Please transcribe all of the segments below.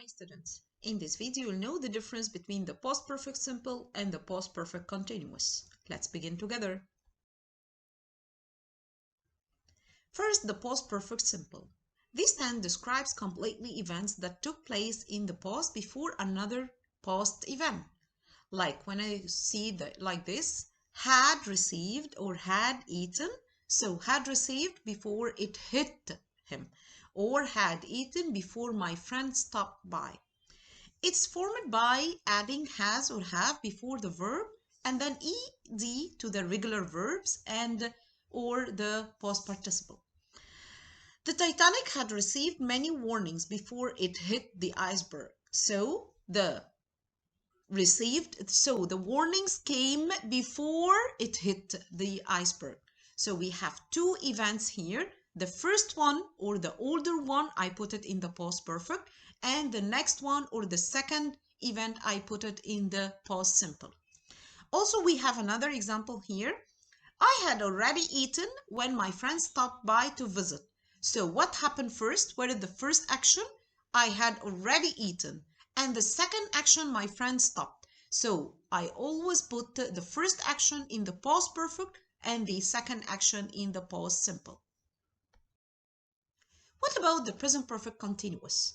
my students. In this video, you'll know the difference between the past perfect simple and the past perfect continuous. Let's begin together. First, the past perfect simple. This tense describes completely events that took place in the past before another past event. Like when I see like this, had received or had eaten. So had received before it hit him, or had eaten before my friend stopped by. It's formed by adding has or have before the verb and then ed to the regular verbs and or the past participle. The Titanic had received many warnings before it hit the iceberg. So the warnings came before it hit the iceberg. So we have two events here. The first one, or the older one, I put it in the past perfect, and the next one, or the second event, I put it in the past simple. Also, we have another example here. I had already eaten when my friend stopped by to visit. So what happened first? What is the first action? I had already eaten. And the second action, my friend stopped. So I always put the first action in the past perfect and the second action in the past simple. What about the present perfect continuous?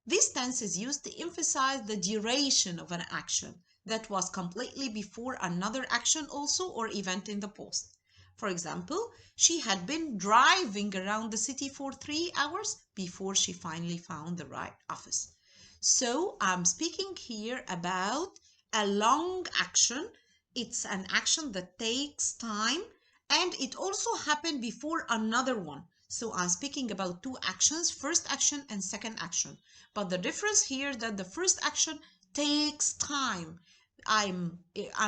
This tense is used to emphasize the duration of an action that was completely before another action also or event in the past. For example, she had been driving around the city for 3 hours before she finally found the right office. So I'm speaking here about a long action. It's an action that takes time and it also happened before another one. So I'm speaking about two actions, first action and second action. But the difference here that the first action takes time. I'm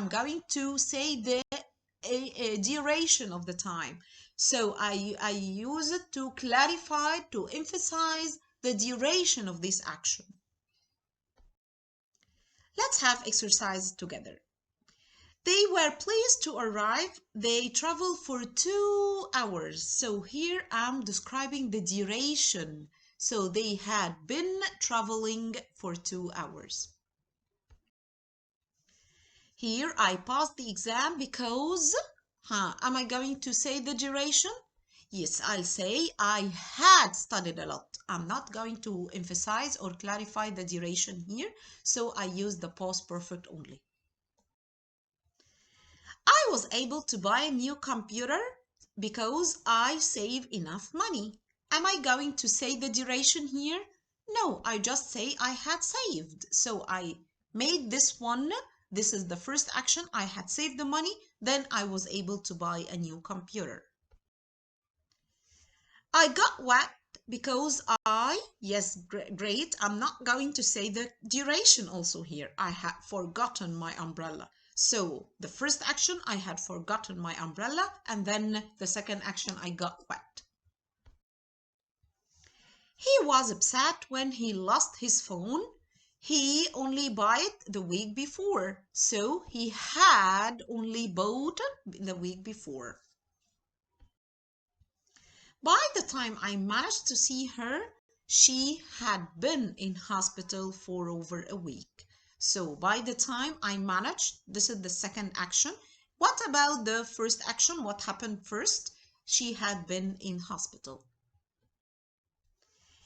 going to say the duration of the time. So I use it to clarify, to emphasize the duration of this action. Let's have exercises together. They were pleased to arrive. They traveled for 2 hours. So here I'm describing the duration. So they had been traveling for 2 hours. Here I passed the exam because, am I going to say the duration? Yes, I'll say I had studied a lot. I'm not going to emphasize or clarify the duration here, so I use the past perfect only. I was able to buy a new computer because I save enough money. Am I going to say the duration here? No, I just say I had saved. So I made this one. This is the first action. I had saved the money. Then I was able to buy a new computer. I got wet because yes, great. I'm not going to say the duration also here. I had forgotten my umbrella. So the first action, I had forgotten my umbrella. And then the second action, I got wet. He was upset when he lost his phone. He only bought it the week before. So he had only bought it the week before. By the time I managed to see her, she had been in hospital for over a week. So by the time I managed, this is the second action. What about the first action? What happened first? She had been in hospital.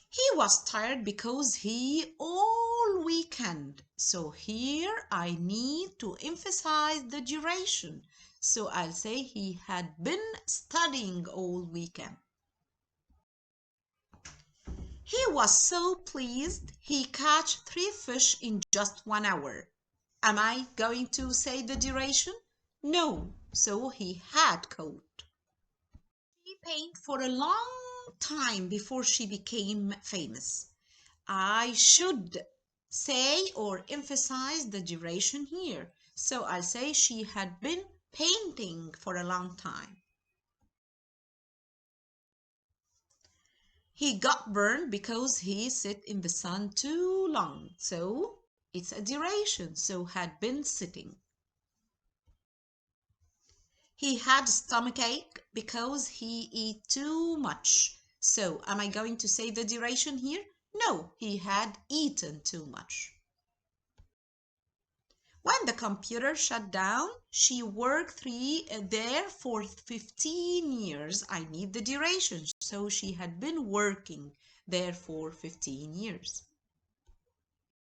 He was tired because he all weekend. So here I need to emphasize the duration. So I'll say he had been studying all weekend. He was so pleased he caught 3 fish in just 1 hour. Am I going to say the duration? No, so he had caught. She painted for a long time before she became famous. I should say or emphasize the duration here. So I'll say she had been painting for a long time. He got burned because he sat in the sun too long. So it's a duration. So had been sitting. He had stomachache because he ate too much. So am I going to say the duration here? No, he had eaten too much. When the computer shut down, she worked there for 15 years. I need the duration. So she had been working there for 15 years.